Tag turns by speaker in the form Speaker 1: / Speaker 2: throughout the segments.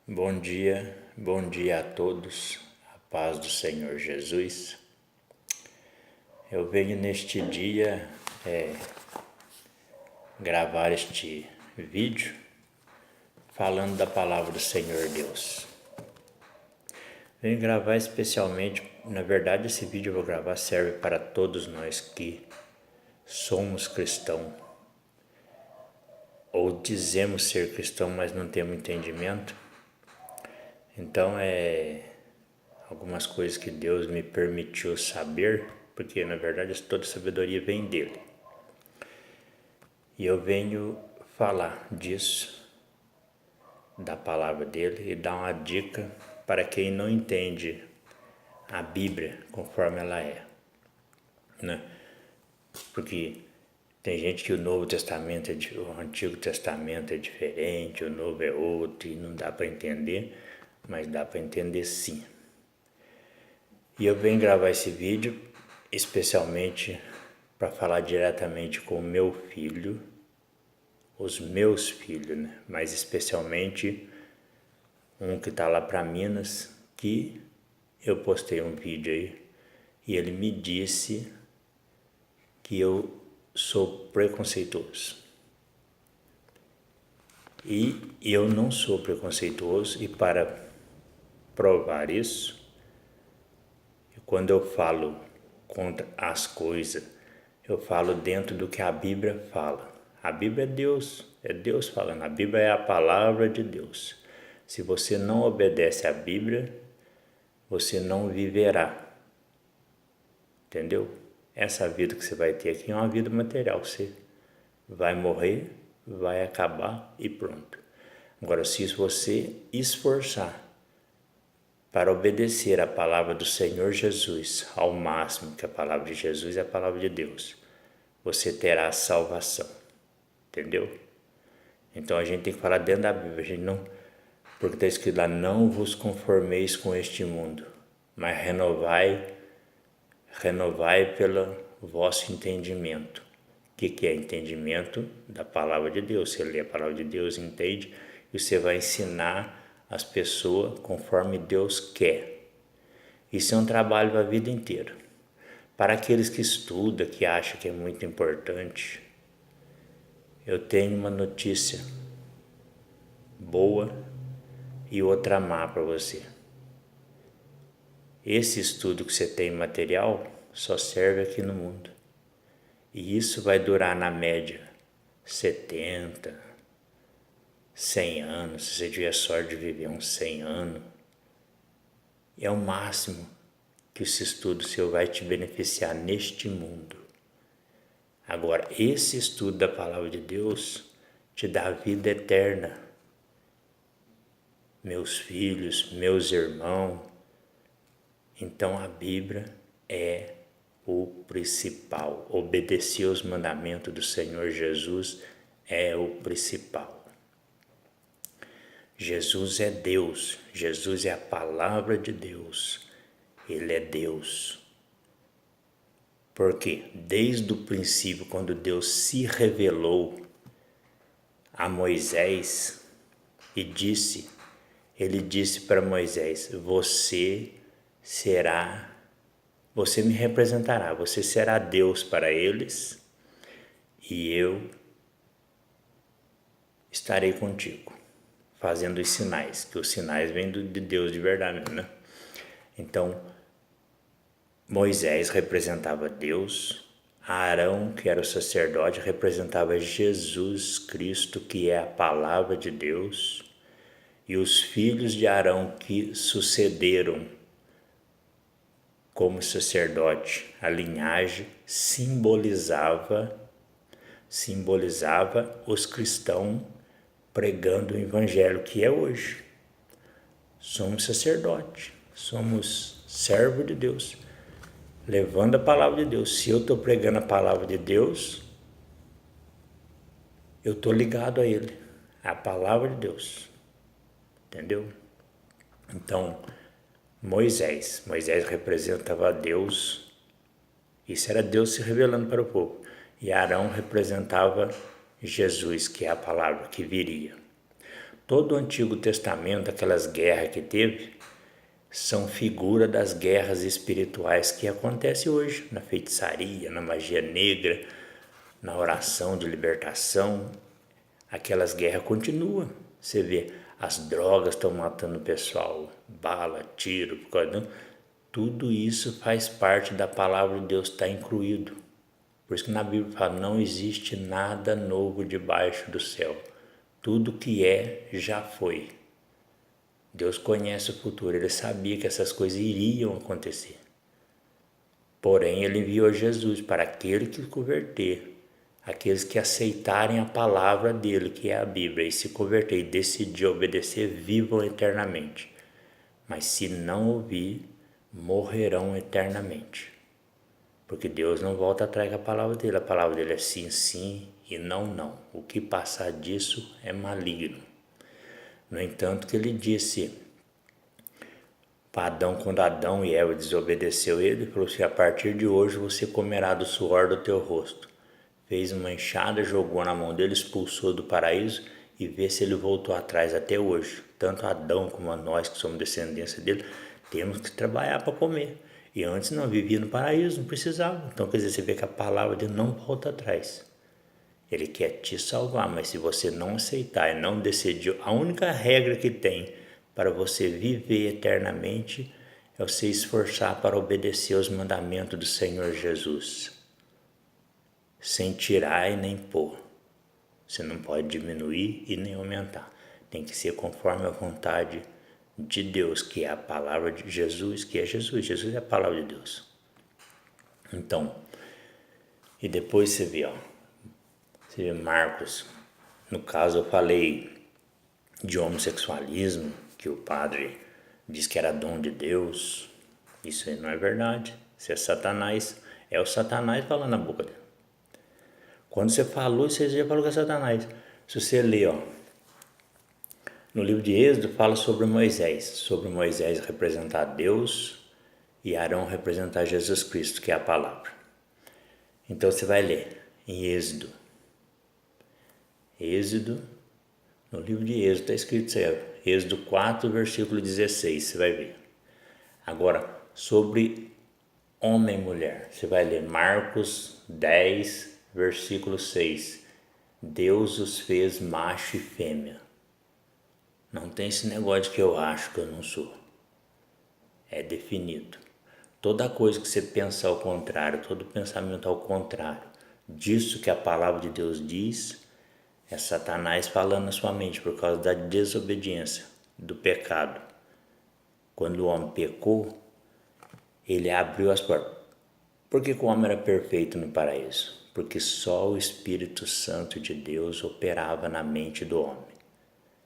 Speaker 1: Bom dia a todos, a paz do Senhor Jesus. Eu venho neste dia gravar este vídeo falando da palavra do Senhor Deus. Venho gravar especialmente, na verdade esse vídeo eu vou gravar serve para todos nós que somos cristãos ou dizemos ser cristão, mas não temos entendimento. Então algumas coisas que Deus me permitiu saber, porque na verdade toda sabedoria vem dele. E eu venho falar disso, da palavra dele, e dar uma dica para quem não entende a Bíblia conforme ela é, né? Porque tem gente que o Novo Testamento, o Antigo Testamento é diferente, o Novo é outro, e não dá para entender, mas dá para entender sim. E eu venho gravar esse vídeo especialmente para falar diretamente com o meu filho, os meus filhos, né? Mas especialmente um que está lá para Minas, que eu postei um vídeo aí e ele me disse que eu sou preconceituoso. E eu não sou preconceituoso, e para provar isso, quando eu falo contra as coisas, eu falo dentro do que a Bíblia fala. A Bíblia é Deus falando, a Bíblia é a palavra de Deus. Se você não obedece à Bíblia, você não viverá, entendeu? Essa vida que você vai ter aqui é uma vida material, você vai morrer, vai acabar e pronto. Agora, se você esforçar para obedecer a palavra do Senhor Jesus ao máximo, que a palavra de Jesus é a palavra de Deus, você terá a salvação, entendeu? Então a gente tem que falar dentro da Bíblia, a gente não, porque está escrito lá, não vos conformeis com este mundo, mas renovai pelo vosso entendimento. O que é entendimento? Da palavra de Deus. Você lê a palavra de Deus, entende, e você vai ensinar as pessoas conforme Deus quer. Isso é um trabalho a vida inteira. Para aqueles que estudam, que acham que é muito importante, eu tenho uma notícia boa e outra má para você. Esse estudo que você tem material só serve aqui no mundo. E isso vai durar na média 70, 100 anos, se você tiver sorte de viver uns 100 anos. É o máximo que esse estudo seu vai te beneficiar neste mundo. Agora, esse estudo da palavra de Deus te dá vida eterna. Meus filhos, meus irmãos. Então a Bíblia é o principal. Obedecer aos mandamentos do Senhor Jesus é o principal. Jesus é Deus, Jesus é a palavra de Deus, Ele é Deus. Porque desde o princípio, quando Deus se revelou a Moisés e Ele disse para Moisés, você me representará, você será Deus para eles e eu estarei contigo, fazendo os sinais, que os sinais vêm de Deus de verdade, né? Então, Moisés representava Deus, Arão, que era o sacerdote, representava Jesus Cristo, que é a palavra de Deus, e os filhos de Arão que sucederam como sacerdote, a linhagem simbolizava os cristãos pregando o evangelho que é hoje. Somos sacerdote, somos servo de Deus, levando a palavra de Deus. Se eu estou pregando a palavra de Deus, eu estou ligado a Ele, a palavra de Deus, entendeu? Então, Moisés representava Deus, isso era Deus se revelando para o povo, e Arão representava Jesus, que é a palavra que viria. todo o Antigo Testamento, aquelas guerras que teve, são figura das guerras espirituais que acontecem hoje, na feitiçaria, na magia negra, na oração de libertação. Aquelas guerras continuam. Você vê, as drogas estão matando o pessoal, bala, tiro, tudo isso faz parte da palavra de Deus, está incluído. Por isso que na Bíblia fala, não existe nada novo debaixo do céu. Tudo que é, já foi. Deus conhece o futuro, Ele sabia que essas coisas iriam acontecer. Porém, Ele enviou Jesus para aquele que converter, aqueles que aceitarem a palavra dEle, que é a Bíblia, e se converter e decidir obedecer, vivam eternamente. Mas se não ouvir, morrerão eternamente. Porque Deus não volta atrás com a palavra dele é sim, sim e não, não. O que passar disso é maligno. No entanto, que ele disse para Adão, quando Adão e Eva desobedeceu ele falou assim, a partir de hoje você comerá do suor do teu rosto. Fez uma enxada, jogou na mão dele, expulsou do paraíso e vê se ele voltou atrás até hoje. Tanto Adão como nós que somos descendência dele, temos que trabalhar para comer. E antes não vivia no paraíso, não precisava. Então quer dizer, você vê que a palavra dele não volta atrás. Ele quer te salvar, mas se você não aceitar e não decidir, a única regra que tem para você viver eternamente é você esforçar para obedecer os mandamentos do Senhor Jesus, sem tirar e nem pôr. Você não pode diminuir e nem aumentar. Tem que ser conforme a vontade de Deus, que é a palavra de Jesus, que é Jesus. Jesus é a palavra de Deus. Então, e depois você vê, você vê Marcos. No caso, eu falei de homossexualismo, que o padre diz que era dom de Deus. Isso aí não é verdade. Isso é Satanás. É o Satanás falando na boca dele. Quando você falou, você já falou que é Satanás. Se você ler, no livro de Êxodo, fala sobre Moisés representar Deus e Arão representar Jesus Cristo, que é a palavra. Então você vai ler em Êxodo, no livro de Êxodo está escrito isso aí, Êxodo 4, versículo 16, você vai ver. Agora, sobre homem e mulher, você vai ler Marcos 10, versículo 6. Deus os fez macho e fêmea. Não tem esse negócio de que eu acho que eu não sou. É definido. Toda coisa que você pensa ao contrário, todo pensamento ao contrário disso que a palavra de Deus diz, é Satanás falando na sua mente por causa da desobediência, do pecado. Quando o homem pecou, ele abriu as portas. Por que o homem era perfeito no paraíso? Porque só o Espírito Santo de Deus operava na mente do homem.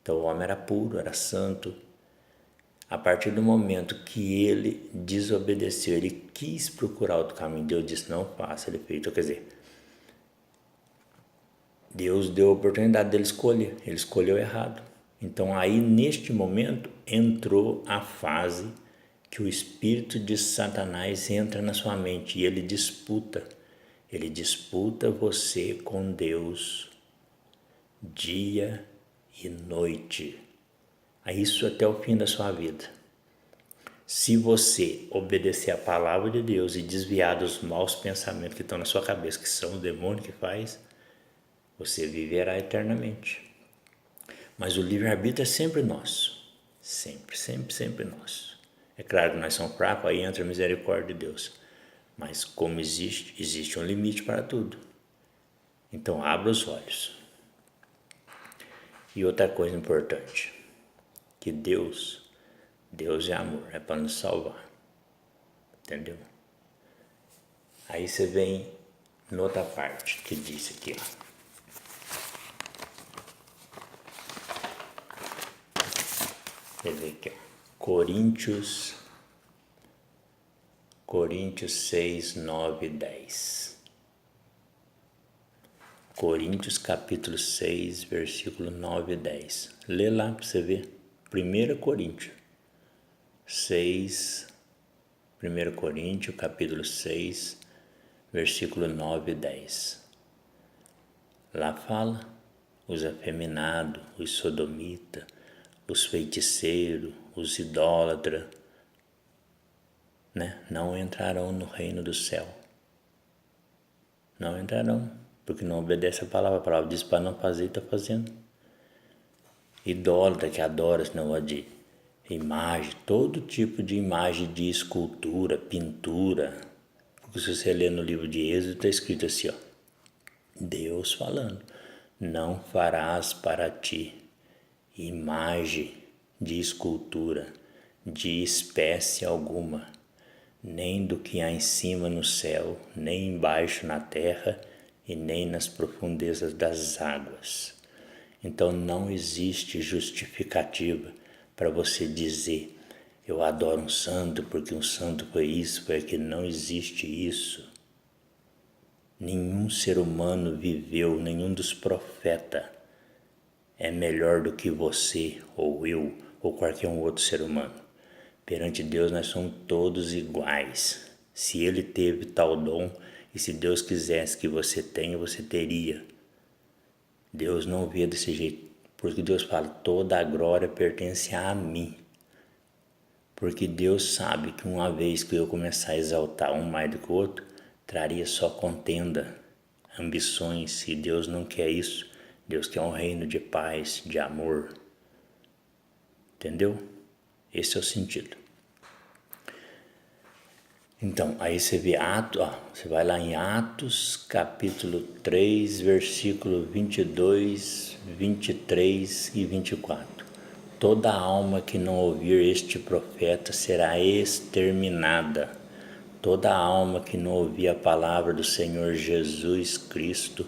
Speaker 1: Então o homem era puro, era santo. A partir do momento que ele desobedeceu, ele quis procurar outro caminho, Deus disse, não faça, ele fez. Então, quer dizer, Deus deu a oportunidade dele escolher, ele escolheu errado. Então aí neste momento entrou a fase que o espírito de Satanás entra na sua mente e ele disputa você com Deus dia e noite, isso até o fim da sua vida. Se você obedecer a palavra de Deus e desviar dos maus pensamentos que estão na sua cabeça, que são o demônio que faz, você viverá eternamente. Mas o livre-arbítrio é sempre nosso. Sempre, sempre, sempre nosso. É claro que nós somos fracos, aí entra a misericórdia de Deus. Mas como existe um limite para tudo. Então abra os olhos. E outra coisa importante, que Deus é amor, é para nos salvar. Entendeu? Aí você vem noutra parte que diz aqui, Você vê aqui, Coríntios 6, 9 e 10. Coríntios capítulo 6, versículo 9 e 10. Lê lá para você ver. 1 Coríntios 6, 1 Coríntios capítulo 6, versículo 9 e 10. Lá fala os afeminados, os sodomitas, os feiticeiros, os idólatras, né? Não entrarão no reino do céu. Não entrarão, porque não obedece a palavra diz para não fazer e está fazendo. Idólatra que adora esse negócio de imagem, todo tipo de imagem de escultura, pintura. Porque se você ler no livro de Êxodo, está escrito assim, ó, Deus falando, não farás para ti imagem de escultura, de espécie alguma, nem do que há em cima no céu, nem embaixo na terra, e nem nas profundezas das águas. Então não existe justificativa para você dizer, eu adoro um santo porque um santo foi isso, foi aquilo. Não existe isso. Nenhum ser humano viveu, nenhum dos profetas é melhor do que você, ou eu, ou qualquer um outro ser humano. Perante Deus nós somos todos iguais. Se Ele teve tal dom, e se Deus quisesse que você tenha, você teria. Deus não vê desse jeito, porque Deus fala, toda a glória pertence a mim. Porque Deus sabe que uma vez que eu começar a exaltar um mais do que o outro, traria só contenda, ambições, e Deus não quer isso. Deus quer um reino de paz, de amor. Entendeu? Esse é o sentido. Então, aí você vê você vai lá em Atos, capítulo 3, versículo 22, 23 e 24. Toda alma que não ouvir este profeta será exterminada. Toda alma que não ouvir a palavra do Senhor Jesus Cristo,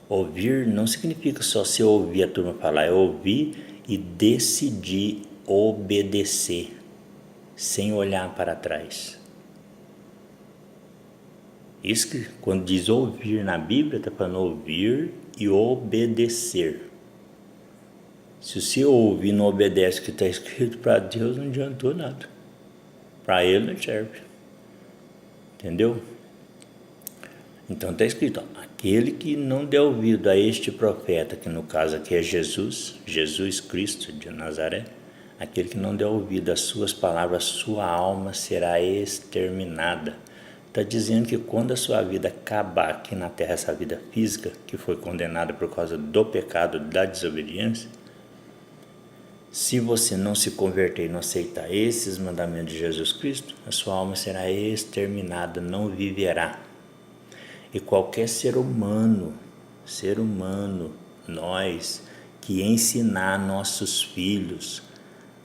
Speaker 1: ouvir não significa só se ouvir a turma falar, é ouvir e decidir obedecer, sem olhar para trás. Isso que quando diz ouvir na Bíblia, está falando ouvir e obedecer. Se você ouve e não obedece o que está escrito, para Deus não adiantou nada. Para Ele não serve. Entendeu? Então está escrito, aquele que não der ouvido a este profeta, que no caso aqui é Jesus Cristo de Nazaré, aquele que não der ouvido às suas palavras, sua alma será exterminada. Está dizendo que quando a sua vida acabar aqui na terra, essa vida física, que foi condenada por causa do pecado, da desobediência, se você não se converter e não aceitar esses mandamentos de Jesus Cristo, a sua alma será exterminada, não viverá. E qualquer ser humano, nós, que ensinar nossos filhos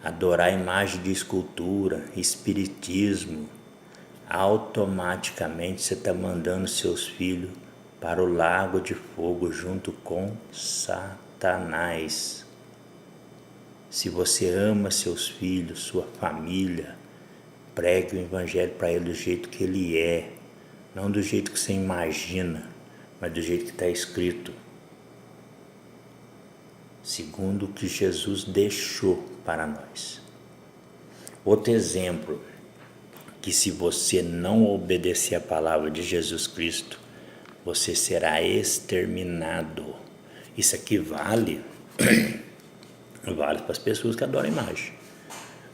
Speaker 1: a adorar imagem de escultura, espiritismo, automaticamente você está mandando seus filhos para o lago de fogo junto com Satanás. Se você ama seus filhos, sua família, pregue o evangelho para ele do jeito que ele é, não do jeito que você imagina, mas do jeito que está escrito, segundo o que Jesus deixou para nós. Outro exemplo, que se você não obedecer a palavra de Jesus Cristo, você será exterminado. Isso aqui vale para as pessoas que adoram imagem.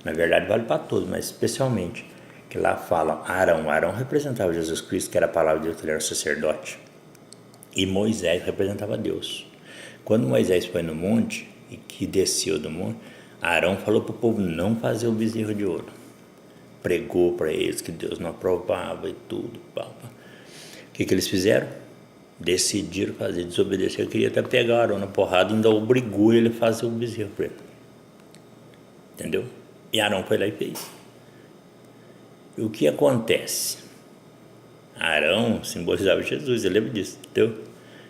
Speaker 1: Na verdade vale para todos, mas especialmente que lá fala Arão representava Jesus Cristo, que era a palavra de Deus, que ele era sacerdote, e Moisés representava Deus. Quando Moisés foi no monte e que desceu do monte, Arão falou para o povo não fazer o bezerro de ouro, pregou para eles que Deus não aprovava e tudo. O que eles fizeram? Decidiram fazer, desobedecer. Eu queria até pegar Arão na porrada e ainda obrigou ele a fazer o bezerro para ele. Entendeu? E Arão foi lá e fez. E o que acontece? Arão simbolizava Jesus, você lembra disso? Entendeu?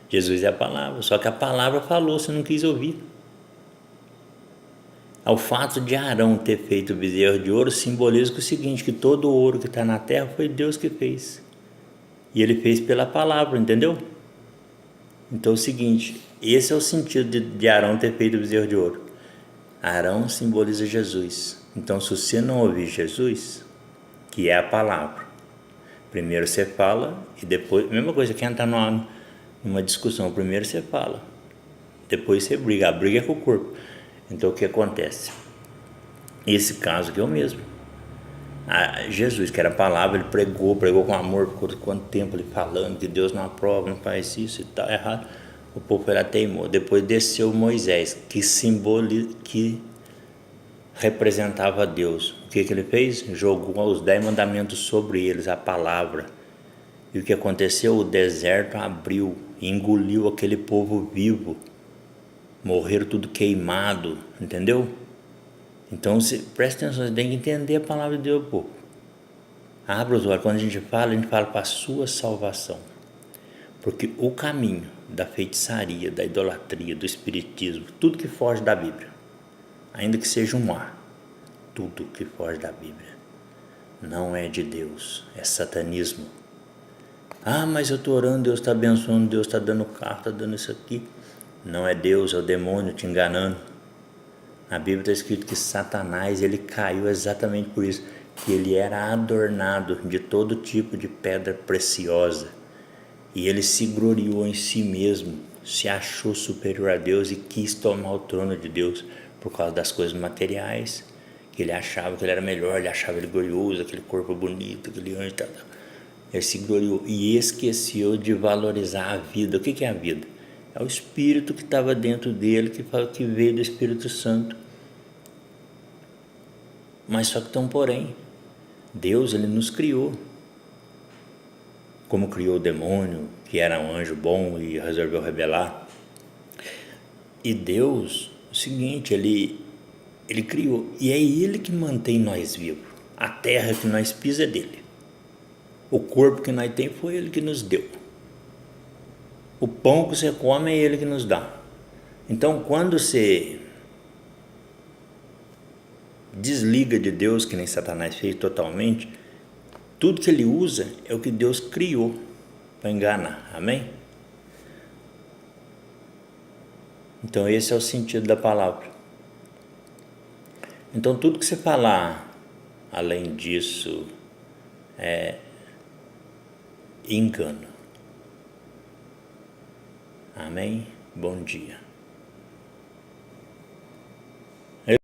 Speaker 1: Jesus é a palavra, só que a palavra falou, você não quis ouvir. Ao fato de Arão ter feito o bezerro de ouro simboliza o seguinte, que todo o ouro que está na terra foi Deus que fez. E ele fez pela palavra, entendeu? Então é o seguinte, esse é o sentido de Arão ter feito o bezerro de ouro. Arão simboliza Jesus. Então se você não ouvir Jesus, que é a palavra, primeiro você fala e depois, mesma coisa, quem está numa discussão, primeiro você fala, depois você briga, a briga é com o corpo. Então o que acontece? Esse caso aqui é o mesmo. Jesus, que era a palavra, ele pregou com amor, ficou quanto tempo ele falando que Deus não aprova, não faz isso e tal, é errado. O povo era teimou. Depois desceu Moisés, que representava Deus. O que ele fez? Jogou os 10 mandamentos sobre eles, a palavra. E o que aconteceu? O deserto abriu, engoliu aquele povo vivo. Morreram tudo queimado, entendeu? Então, presta atenção, você tem que entender a palavra de Deus, pô. Abra os olhos, quando a gente fala para a sua salvação. Porque o caminho da feitiçaria, da idolatria, do espiritismo, tudo que foge da Bíblia, ainda que seja um ar, tudo que foge da Bíblia, não é de Deus, é satanismo. Mas eu estou orando, Deus está abençoando, Deus está dando carro, está dando isso aqui. Não é Deus, é o demônio te enganando. Na Bíblia está escrito que Satanás, ele caiu exatamente por isso, que ele era adornado de todo tipo de pedra preciosa, e ele se gloriou em si mesmo, se achou superior a Deus e quis tomar o trono de Deus por causa das coisas materiais, que ele achava que ele era melhor, ele achava ele glorioso, aquele corpo bonito, aquele anjo, tal. Ele se gloriou e esqueceu de valorizar a vida. O que é a vida? É o Espírito que estava dentro dele, que veio do Espírito Santo. Mas só que tem um porém. Deus, ele nos criou. Como criou o demônio, que era um anjo bom e resolveu rebelar. E Deus, o seguinte, ele criou. E é ele que mantém nós vivos. A terra que nós pisamos é dele. O corpo que nós temos foi ele que nos deu. O pão que você come é ele que nos dá. Então, quando você desliga de Deus, que nem Satanás fez totalmente, tudo que ele usa é o que Deus criou para enganar. Amém? Então, esse é o sentido da palavra. Então, tudo que você falar além disso é engano. Amém? Bom dia.